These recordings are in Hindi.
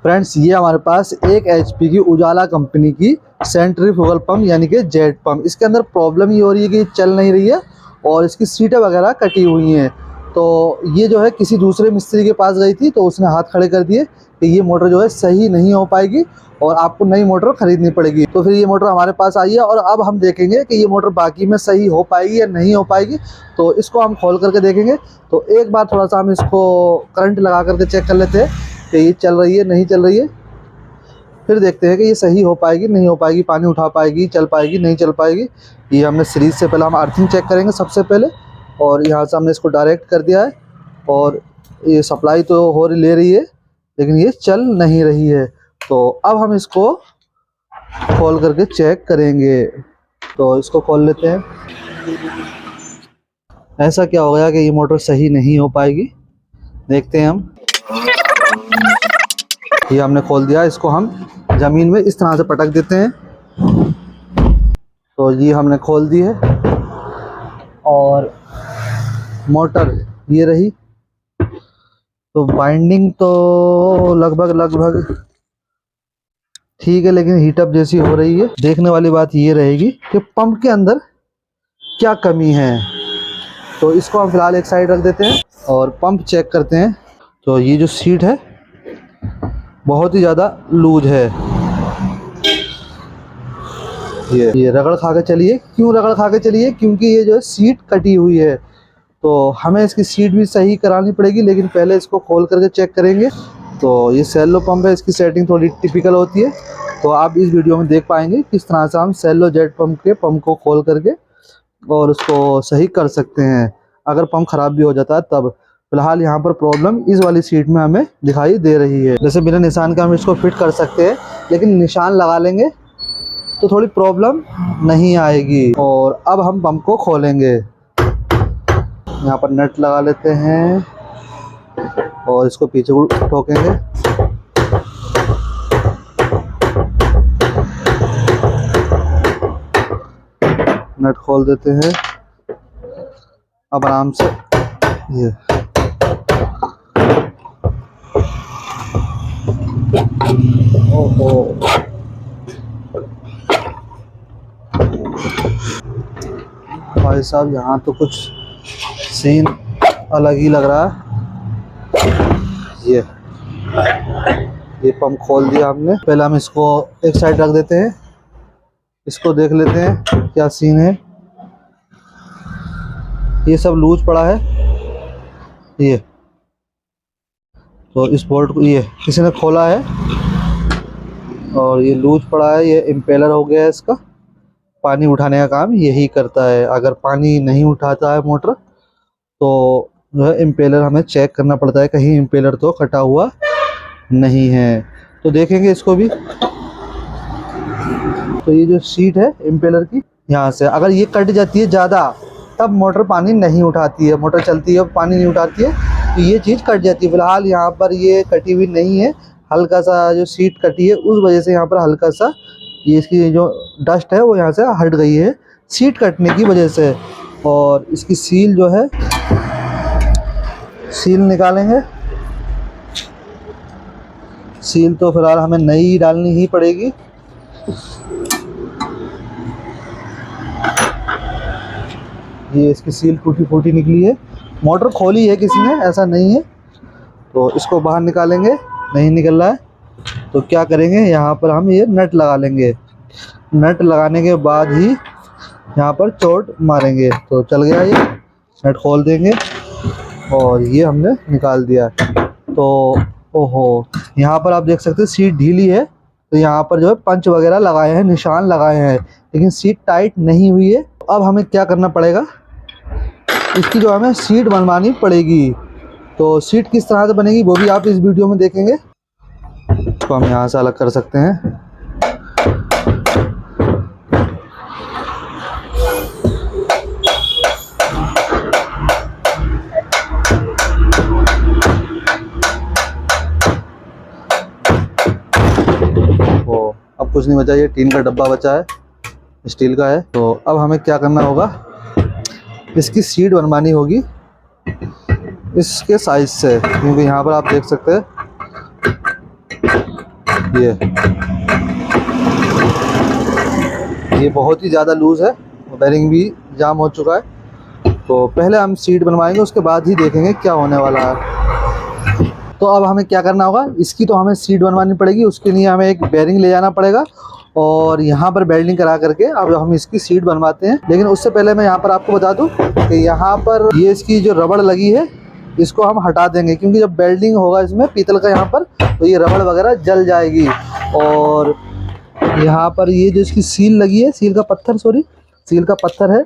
फ्रेंड्स ये हमारे पास एक एचपी की उजाला कंपनी की सेंट्रीफ्यूगल पंप यानी कि जेट पंप। इसके अंदर प्रॉब्लम ये हो रही है कि चल नहीं रही है और इसकी सीटें वगैरह कटी हुई हैं। तो ये जो है किसी दूसरे मिस्त्री के पास गई थी तो उसने हाथ खड़े कर दिए कि ये मोटर जो है सही नहीं हो पाएगी और आपको नई मोटर खरीदनी पड़ेगी। तो फिर ये मोटर हमारे पास आई है और अब हम देखेंगे कि ये मोटर बाकी में सही हो पाएगी या नहीं हो पाएगी। तो इसको हम खोल करके देखेंगे। तो एक बार थोड़ा सा हम इसको करंट लगा करके चेक कर लेते हैं कि ये चल रही है नहीं चल रही है। फिर देखते हैं कि ये सही हो पाएगी नहीं हो पाएगी, पानी उठा पाएगी, चल पाएगी नहीं चल पाएगी। ये हमने सीरीज से पहले हम अर्थिंग चेक करेंगे सबसे पहले, और यहाँ से हमने इसको डायरेक्ट कर दिया है और ये सप्लाई तो हो रही ले रही है लेकिन ये चल नहीं रही है। तो अब हम इसको खोल करके चेक करेंगे। तो इसको खोल लेते हैं। ऐसा क्या हो गया कि ये मोटर सही नहीं हो पाएगी, देखते हैं हम। ये हमने खोल दिया, इसको हम ज़मीन में इस तरह से पटक देते हैं। तो ये हमने खोल दी है और मोटर ये रही। तो बाइंडिंग तो लगभग ठीक है लेकिन हीटअप जैसी हो रही है। देखने वाली बात ये रहेगी कि पंप के अंदर क्या कमी है। तो इसको हम फिलहाल एक साइड रख देते हैं और पंप चेक करते हैं। तो ये जो सीट है बहुत ही ज़्यादा लूज है। ये रगड़ खा के चलिए। क्यों रगड़ खा के चलिए? क्योंकि ये जो है सीट कटी हुई है। तो हमें इसकी सीट भी सही करानी पड़ेगी, लेकिन पहले इसको खोल करके चेक करेंगे। तो ये सेलो पंप है, इसकी सेटिंग थोड़ी टिपिकल होती है। तो आप इस वीडियो में देख पाएंगे किस तरह से हम सेलो जेट पंप के पंप को खोल करके और उसको सही कर सकते हैं अगर पंप ख़राब भी हो जाता है तब। फिलहाल यहाँ पर प्रॉब्लम इस वाली सीट में हमें दिखाई दे रही है। जैसे बिना निशान के हम इसको फिट कर सकते हैं, लेकिन निशान लगा लेंगे तो थोड़ी प्रॉब्लम नहीं आएगी। और अब हम पंप को खोलेंगे। यहाँ पर नट लगा लेते हैं और इसको पीछे ठोकेंगे। नट खोल देते हैं। अब आराम से ये ओहो भाई साहब, यहाँ तो कुछ सीन अलग ही लग रहा है। ये पंप खोल दिया हमने। पहले हम इसको एक साइड रख देते हैं, इसको देख लेते हैं क्या सीन है। ये सब लूज पड़ा है। ये तो इस बोल्ट को ये किसी ने खोला है और ये लूज पड़ा है। ये इम्पेलर हो गया है, इसका पानी उठाने का काम यही करता है। अगर पानी नहीं उठाता है मोटर तो जो है इम्पेलर हमें चेक करना पड़ता है, कहीं इम्पेलर तो कटा हुआ नहीं है। तो देखेंगे इसको भी। तो ये जो सीट है इम्पेलर की, यहाँ से अगर ये कट जाती है ज़्यादा तब मोटर पानी नहीं उठाती है। मोटर चलती है पानी नहीं उठाती है, तो ये चीज़ कट जाती है। फिलहाल यहाँ पर ये कटी हुई नहीं है, हल्का सा जो सीट कटी है उस वजह से यहाँ पर हल्का सा ये इसकी जो डस्ट है वो यहाँ से हट गई है सीट कटने की वजह से। और इसकी सील जो है, सील निकालेंगे। सील तो फिलहाल हमें नई डालनी ही पड़ेगी। ये इसकी सील टूटी फूटी निकली है। मोटर खोली है किसी ने, ऐसा नहीं है। तो इसको बाहर निकालेंगे, नहीं निकल रहा है तो क्या करेंगे, यहाँ पर हम ये नट लगा लेंगे। नट लगाने के बाद ही यहाँ पर चोट मारेंगे। तो चल गया ये। नट खोल देंगे और ये हमने निकाल दिया। तो ओहो, यहाँ पर आप देख सकते हैं सीट ढीली है। तो यहाँ पर जो है पंच वगैरह लगाए हैं, निशान लगाए हैं, लेकिन सीट टाइट नहीं हुई है। अब हमें क्या करना पड़ेगा, इसकी जो हमें सीट बनवानी पड़ेगी। तो सीट किस तरह से बनेगी वो भी आप इस वीडियो में देखेंगे। इसको हम यहाँ से अलग कर सकते हैं। तो अब कुछ नहीं बचा, ये टीन का डब्बा बचा है, स्टील का है। तो अब हमें क्या करना होगा, इसकी सीट बनवानी होगी इसके साइज से, क्योंकि यहाँ पर आप देख सकते हैं ये बहुत ही ज़्यादा लूज़ है, बेरिंग भी जाम हो चुका है। तो पहले हम सीट बनवाएंगे, उसके बाद ही देखेंगे क्या होने वाला है। तो अब हमें क्या करना होगा, इसकी तो हमें सीट बनवानी पड़ेगी। उसके लिए हमें एक बेरिंग ले जाना पड़ेगा और यहाँ पर वेल्डिंग करा करके अब हम इसकी सीट बनवाते हैं। लेकिन उससे पहले मैं यहाँ पर आपको बता दूँ कि यहाँ पर ये इसकी जो रबड़ लगी है इसको हम हटा देंगे, क्योंकि जब वेल्डिंग होगा इसमें पीतल का यहाँ पर, तो ये रबड़ वगैरह जल जाएगी। और यहाँ पर ये जो इसकी सील लगी है, सील का पत्थर है,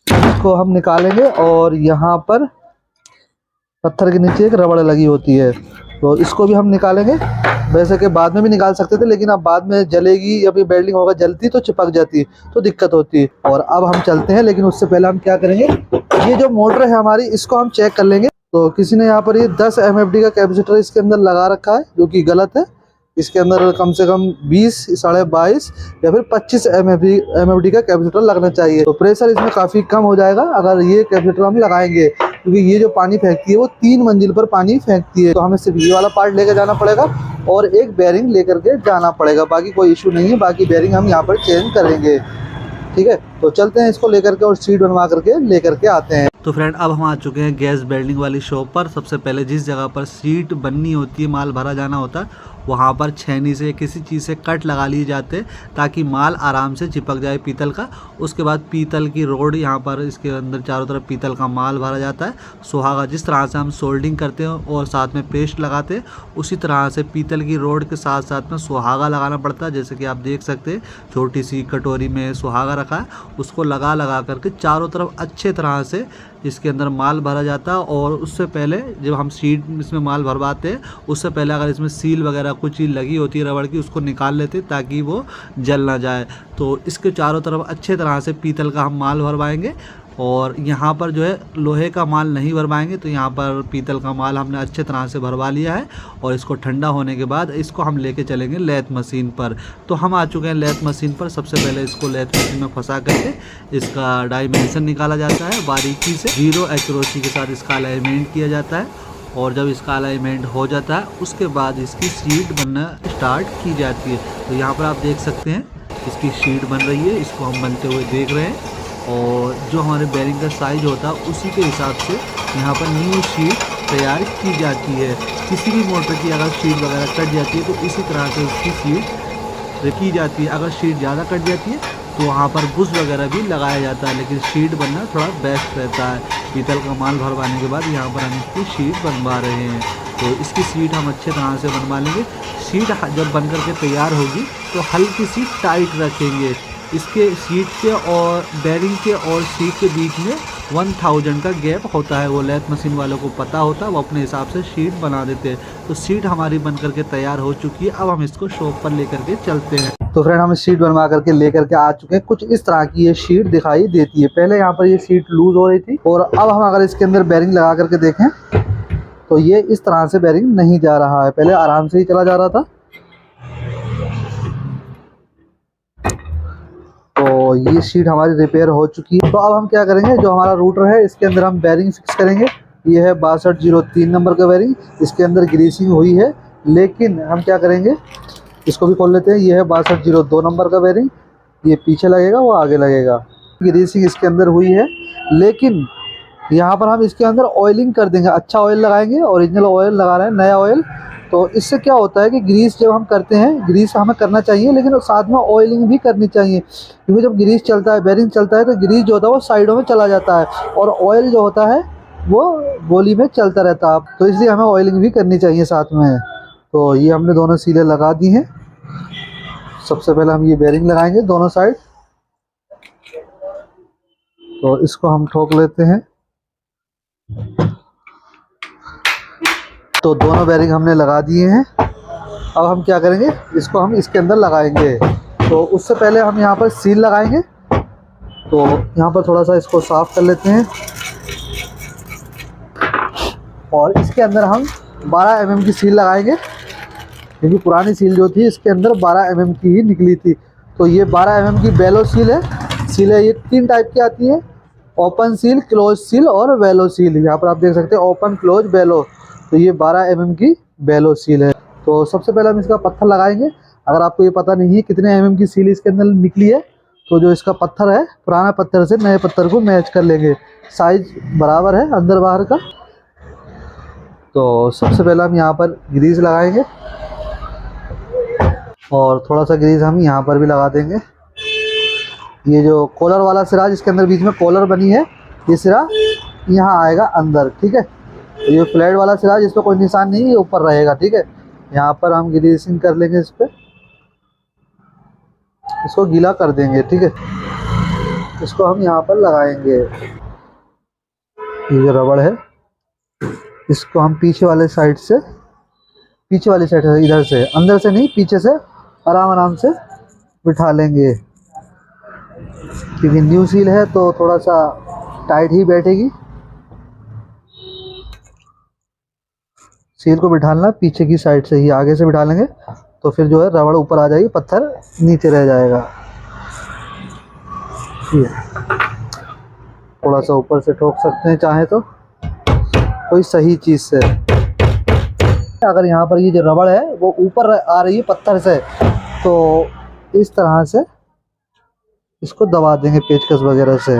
इसको हम निकालेंगे। और यहाँ पर पत्थर के नीचे एक रबड़ लगी होती है, तो इसको भी हम निकालेंगे। वैसे कि बाद में भी निकाल सकते थे, लेकिन अब बाद में जलेगी या फिर वेल्डिंग होगा, जलती तो चिपक जाती तो दिक्कत होती। और अब हम चलते हैं, लेकिन उससे पहले हम क्या करेंगे, ये जो मोटर है हमारी इसको हम चेक कर लेंगे। तो किसी ने यहाँ पर ये 10 MFD का कैपेसिटर इसके अंदर लगा रखा है, जो कि गलत है। इसके अंदर कम से कम 20, 22.5 या फिर 25 MFD का कैपेसिटर लगना चाहिए। तो प्रेशर इसमें काफ़ी कम हो जाएगा अगर ये कैपेसिटर हम लगाएंगे, क्योंकि ये जो पानी फेंकती है वो 3 मंजिल पर पानी फेंकती है। तो हमें सिर्फ ये वाला पार्ट लेकर जाना पड़ेगा और एक बेरिंग लेकर के जाना पड़ेगा। बाकी कोई इशू नहीं है, बाकी बेरिंग हम यहाँ पर चेंज करेंगे। ठीक है, तो चलते हैं इसको लेकर के और सीट बनवा करके लेकर के आते हैं। तो फ्रेंड अब हम आ चुके हैं गैस वेल्डिंग वाली शॉप पर। सबसे पहले जिस जगह पर सीट बननी होती है, माल भरा जाना होता है, वहाँ पर छेनी से किसी चीज़ से कट लगा लिए जाते हैं ताकि माल आराम से चिपक जाए पीतल का। उसके बाद पीतल की रोड यहाँ पर इसके अंदर चारों तरफ पीतल का माल भरा जाता है। सुहागा जिस तरह से हम सोल्डिंग करते हैं और साथ में पेस्ट लगाते हैं, उसी तरह से पीतल की रोड के साथ साथ में सुहागा लगाना पड़ता है। जैसे कि आप देख सकते हैं छोटी सी कटोरी में सुहागा रखा है, उसको लगा करके चारों तरफ अच्छे तरह से इसके अंदर माल भरा जाता है। और उससे पहले जब हम सीट इसमें माल भरवाते हैं, उससे पहले अगर इसमें सील वगैरह कुछ चीज़ लगी होती है रबड़ की, उसको निकाल लेते हैं ताकि वो जल ना जाए। तो इसके चारों तरफ अच्छे तरह से पीतल का हम माल भरवाएंगे। और यहाँ पर जो है लोहे का माल नहीं भरवाएंगे, तो यहाँ पर पीतल का माल हमने अच्छे तरह से भरवा लिया है। और इसको ठंडा होने के बाद इसको हम लेके चलेंगे लेथ मशीन पर। तो हम आ चुके हैं लेथ मशीन पर। सबसे पहले इसको लेथ मशीन में फंसा करके इसका डायमेंशन निकाला जाता है बारीकी से, 0 एक्यूरेसी के साथ इसका अलाइनमेंट किया जाता है। और जब इसका अलाइनमेंट हो जाता है उसके बाद इसकी सीट बनना स्टार्ट की जाती है। तो यहाँ पर आप देख सकते हैं इसकी सीट बन रही है, इसको हम बनते हुए देख रहे हैं। और जो हमारे बेरिंग का साइज होता है उसी के हिसाब से यहाँ पर न्यू शीट तैयार की जाती है। किसी भी मोटर की अगर शीट वगैरह कट जाती है तो इसी तरह से उसकी शीट की जाती है। अगर शीट ज़्यादा कट जाती है तो वहाँ पर बुश वगैरह भी लगाया जाता है, लेकिन शीट बनना थोड़ा बेस्ट रहता है। पीतल का माल भरवाने के बाद यहाँ पर हम इसकी शीट बनवा रहे हैं। तो इसकी सीट हम अच्छे तरह से बनवा लेंगे। सीट जब बन कर के तैयार होगी तो हल्की सी टाइट रखेंगे। इसके सीट के और बेरिंग के और सीट के बीच में 1000 का गैप होता है। वो लेथ मशीन वालों को पता होता है, वो अपने हिसाब से शीट बना देते हैं। तो सीट हमारी बन करके तैयार हो चुकी है। अब हम इसको शॉप पर लेकर के चलते हैं। तो फ्रेंड हम शीट बनवा करके लेकर के आ चुके हैं। कुछ इस तरह की ये शीट दिखाई देती है। पहले यहाँ पर ये शीट लूज हो रही थी, और अब हम अगर इसके अंदर बेरिंग लगा करके देखें तो ये इस तरह से बेरिंग नहीं जा रहा है। पहले आराम से ही चला जा रहा था। तो ये शीट हमारी रिपेयर हो चुकी है। तो अब हम क्या करेंगे, जो हमारा रूटर है इसके अंदर हम बेरिंग फिक्स करेंगे। ये है 6203 नंबर का बेरिंग, इसके अंदर ग्रीसिंग हुई है। लेकिन हम क्या करेंगे, इसको भी खोल लेते हैं। ये है 6202 नंबर का बेरिंग, ये पीछे लगेगा वो आगे लगेगा। ग्रीसिंग इसके अंदर हुई है, लेकिन यहाँ पर हम इसके अंदर ऑयलिंग कर देंगे। अच्छा ऑयल लगाएंगे, ओरिजिनल ऑयल लगा रहे हैं, नया ऑयल। तो इससे क्या होता है कि ग्रीस जब हम करते हैं, ग्रीस हमें करना चाहिए, लेकिन साथ में ऑयलिंग भी करनी चाहिए। क्योंकि जब ग्रीस चलता है, बेरिंग चलता है, तो ग्रीस जो होता है वो साइडों में चला जाता है, और ऑयल जो होता है वो गोली में चलता रहता है। तो इसलिए हमें ऑयलिंग भी करनी चाहिए साथ में। तो ये हमने दोनों सीलें लगा दी हैं। सबसे पहले हम ये बेरिंग लगाएंगे दोनों साइड। तो इसको हम ठोक लेते हैं। तो दोनों बेरिंग हमने लगा दिए हैं। अब हम क्या करेंगे, इसको हम इसके अंदर लगाएंगे। तो उससे पहले हम यहाँ पर सील लगाएंगे। तो यहाँ पर थोड़ा सा इसको साफ कर लेते हैं, और इसके अंदर हम 12 mm की सील लगाएंगे, क्योंकि पुरानी सील जो थी इसके अंदर 12 mm की ही निकली थी। तो ये 12 mm की बेलो सील है। ये 3 टाइप की आती है, ओपन सील, क्लोज सील और वेलो सील। यहाँ पर आप देख सकते हैं ओपन, क्लोज, बेलो। तो ये 12 mm की बेलो सील है। तो सबसे पहले हम इसका पत्थर लगाएंगे। अगर आपको ये पता नहीं है कितने mm की सील इसके अंदर निकली है, तो जो इसका पत्थर है पुराना पत्थर से नए पत्थर को मैच कर लेंगे, साइज बराबर है अंदर बाहर का। तो सबसे पहले हम यहाँ पर ग्रीस लगाएंगे और थोड़ा सा ग्रीस हम यहाँ पर भी लगा देंगे। ये जो कॉलर वाला सिरा जिसके अंदर बीच में कॉलर बनी है, ये सिरा यहाँ आएगा अंदर, ठीक है। तो ये फ्लैट वाला सिरा जिस पर कोई निशान नहीं, ये ऊपर रहेगा, ठीक है। यहाँ पर हम ग्रीसिंग कर लेंगे इस पर, इसको गीला कर देंगे, ठीक है। इसको हम यहाँ पर लगाएंगे। ये जो रबड़ है इसको हम पीछे वाले साइड से, पीछे वाली साइड से, इधर से, अंदर से नहीं, पीछे से आराम आराम से बिठा लेंगे, क्योंकि न्यू सील है तो थोड़ा सा टाइट ही बैठेगी। सील को बिठाना पीछे की साइड से ही, आगे से बिठा लेंगे तो फिर जो है रबड़ ऊपर आ जाएगी, पत्थर नीचे रह जाएगा। ये थोड़ा सा ऊपर से ठोक सकते हैं चाहे तो, कोई सही चीज़ से। अगर यहाँ पर ये जो रबड़ है वो ऊपर आ रही है पत्थर से, तो इस तरह से इसको दबा देंगे पेचकस वगैरह से।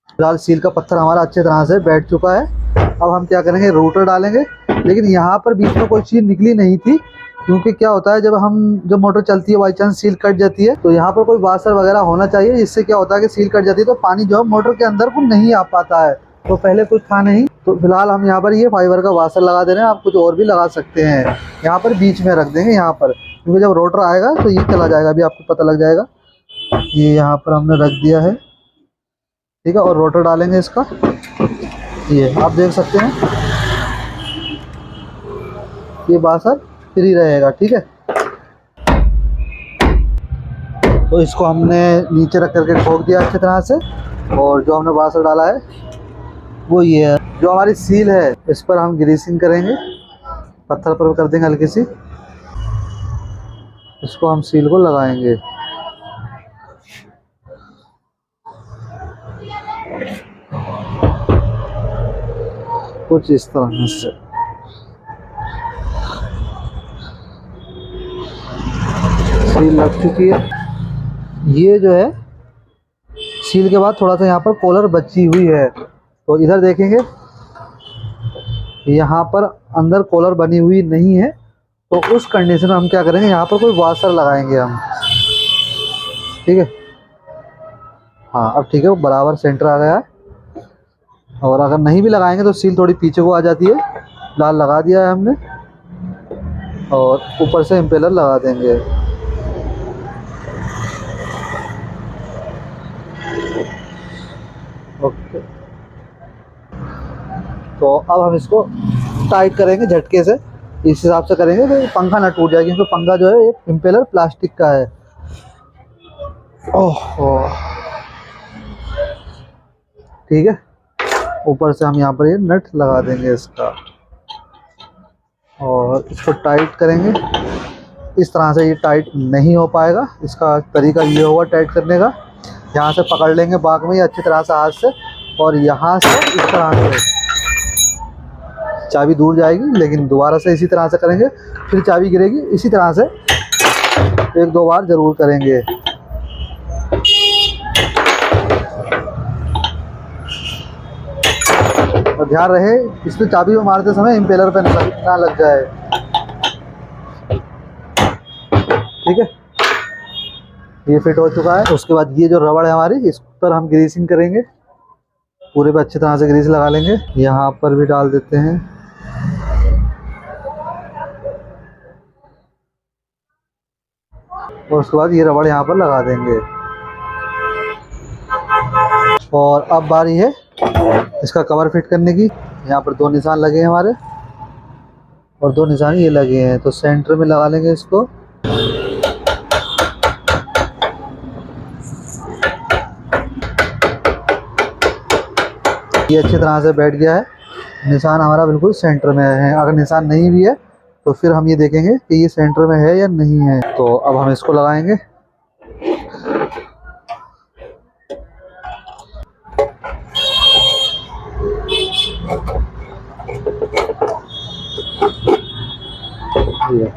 फिलहाल सील का पत्थर हमारा अच्छी तरह से बैठ चुका है। अब हम क्या करेंगे, रोटर डालेंगे। लेकिन यहाँ पर बीच में कोई चीज़ निकली नहीं थी, क्योंकि क्या होता है जब मोटर चलती है बाई चांस सील कट जाती है, तो यहाँ पर कोई वाशर वगैरह होना चाहिए, जिससे क्या होता है कि सील कट जाती है तो पानी जो है मोटर के अंदर को नहीं आ पाता है। तो पहले कुछ था नहीं, तो फिलहाल हम यहाँ पर ये फाइबर का वाशर लगा दे रहे हैं। आप कुछ और भी लगा सकते हैं, यहाँ पर बीच में रख देंगे यहाँ पर, क्योंकि जब रोटर आएगा तो ये चला जाएगा, अभी आपको पता लग जाएगा। ये यहाँ पर हमने रख दिया है, ठीक है। और रोटर डालेंगे इसका, ये आप देख सकते हैं, ये वाशर फ्री रहेगा, ठीक है। तो इसको हमने नीचे रख करके ठोक दिया अच्छी तरह से, और जो हमने वाशर डाला है वो ये है। जो हमारी सील है इस पर हम ग्रीसिंग करेंगे, पत्थर पर कर देंगे हल्की सी, इसको हम सील को लगाएंगे। कुछ इस तरह से सील लग चुकी है। ये जो है सील के बाद थोड़ा सा यहाँ पर कॉलर बची हुई है, तो इधर देखेंगे यहाँ पर अंदर कॉलर बनी हुई नहीं है, तो उस कंडीशन में हम क्या करेंगे, यहाँ पर कोई वाशर लगाएंगे हम, ठीक है। हाँ अब ठीक है, वो बराबर सेंटर आ गया है। और अगर नहीं भी लगाएंगे तो सील थोड़ी पीछे को आ जाती है। लाल लगा दिया है हमने, और ऊपर से इम्पेलर लगा देंगे। ओके, तो अब हम इसको टाइट करेंगे झटके से, इस हिसाब से करेंगे तो पंखा ना टूट जाए, क्योंकि पंखा जो है इम्पेलर प्लास्टिक का है। ओह ठीक है, ऊपर से हम यहाँ पर ये नट लगा देंगे इसका, और इसको टाइट करेंगे। इस तरह से ये टाइट नहीं हो पाएगा, इसका तरीका ये होगा टाइट करने का, यहाँ से पकड़ लेंगे बाग में अच्छी तरह से हाथ से, और यहाँ से इस तरह से चाबी दूर जाएगी, लेकिन दोबारा से इसी तरह से करेंगे, फिर चाबी गिरेगी। इसी तरह से 1-2 बार ज़रूर करेंगे। और ध्यान रहे इसमें चाबी को मारते समय इम्पेलर पे ना लग जाए, ठीक है। ये फिट हो चुका है। उसके बाद ये जो रबड़ है हमारी, इस पर हम ग्रीसिंग करेंगे, पूरे पे अच्छी तरह से ग्रीस लगा लेंगे। यहाँ पर भी डाल देते हैं। और उसके बाद ये रबड़ यहाँ पर लगा देंगे। और अब बारी है इसका कवर फिट करने की। यहाँ पर 2 निशान लगे हैं हमारे, और 2 निशान ये लगे हैं, तो सेंटर में लगा लेंगे इसको। ये अच्छी तरह से बैठ गया है, निशान हमारा बिल्कुल सेंटर में है। अगर निशान नहीं भी है तो फिर हम ये देखेंगे कि ये सेंटर में है या नहीं है। तो अब हम इसको लगाएंगे। ये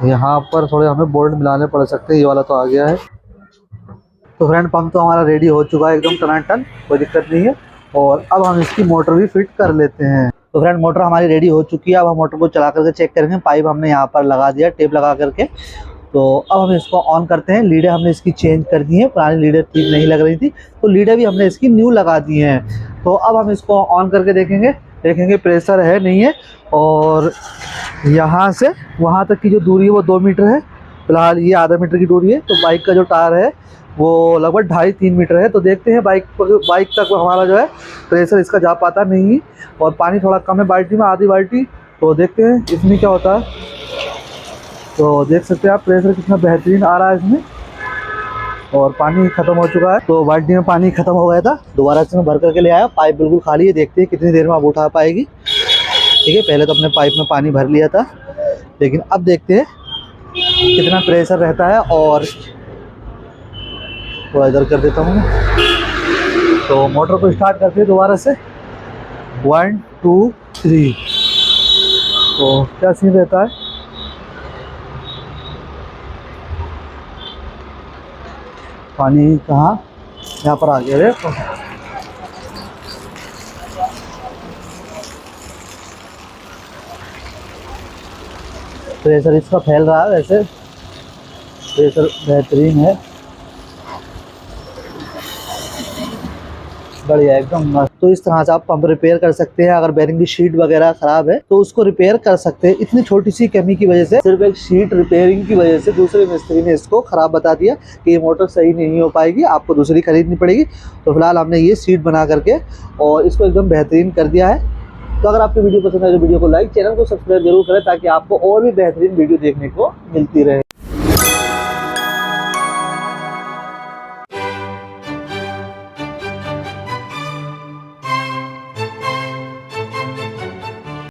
यहाँ पर थोड़े हमें बोल्ट मिलाने पड़ सकते हैं। ये वाला तो आ गया है। तो फ्रेंड पंप तो हमारा रेडी हो चुका है एकदम टनाटन, कोई दिक्कत नहीं है। और अब हम इसकी मोटर भी फिट कर लेते हैं। तो फ्रेंड मोटर हमारी रेडी हो चुकी है। अब हम मोटर को चला करके चेक करेंगे। पाइप हमने यहाँ पर लगा दिया टेप लगा करके। तो अब हम इसको ऑन करते हैं। लीडें हमने इसकी चेंज कर दी हैं, पुरानी लीडें ठीक नहीं लग रही थी तो लीडें भी हमने इसकी न्यू लगा दी हैं। तो अब हम इसको ऑन करके देखेंगे प्रेशर है नहीं है। और यहाँ से वहाँ तक की जो दूरी है वो 2 मीटर है। फिलहाल ये आधा मीटर की दूरी है। तो बाइक का जो टायर है वो लगभग 2.5-3 मीटर है। तो देखते हैं बाइक तक हमारा जो है प्रेशर इसका जा पाता नहीं। और पानी थोड़ा कम है बाल्टी में, आधी बाल्टी। तो देखते हैं इसमें क्या होता है। तो देख सकते हैं आप प्रेशर कितना बेहतरीन आ रहा है इसमें। और पानी ख़त्म हो चुका है। तो बाल्टी में पानी ख़त्म हो गया था, दोबारा से मैं भर करके ले आया। पाइप बिल्कुल खाली है। देखते हैं कितनी देर में आप उठा पाएगी। ठीक है, पहले तो अपने पाइप में पानी भर लिया था, लेकिन अब देखते हैं कितना प्रेशर रहता है। और थोड़ा इधर कर देता हूँ। तो मोटर को स्टार्ट करते हैं दोबारा से। 1 2 3। तो क्या सीन रहता है। पानी कहाँ, यहाँ पर आ गया है। प्रेशर इसका फैल रहा है, वैसे प्रेशर बेहतरीन है, बढ़िया एकदम मस्त। तो इस तरह से आप पंप रिपेयर कर सकते हैं। अगर बेरिंग की शीट वगैरह खराब है तो उसको रिपेयर कर सकते हैं। इतनी छोटी सी कमी की वजह से, सिर्फ एक शीट रिपेयरिंग की वजह से दूसरे मिस्त्री ने इसको खराब बता दिया कि ये मोटर सही नहीं हो पाएगी, आपको दूसरी खरीदनी पड़ेगी। तो फिलहाल हमने ये शीट बना करके और इसको एकदम बेहतरीन कर दिया है। तो अगर आपको वीडियो पसंद है तो वीडियो को लाइक, चैनल को सब्सक्राइब जरूर करें ताकि आपको और भी बेहतरीन वीडियो देखने को मिलती रहे।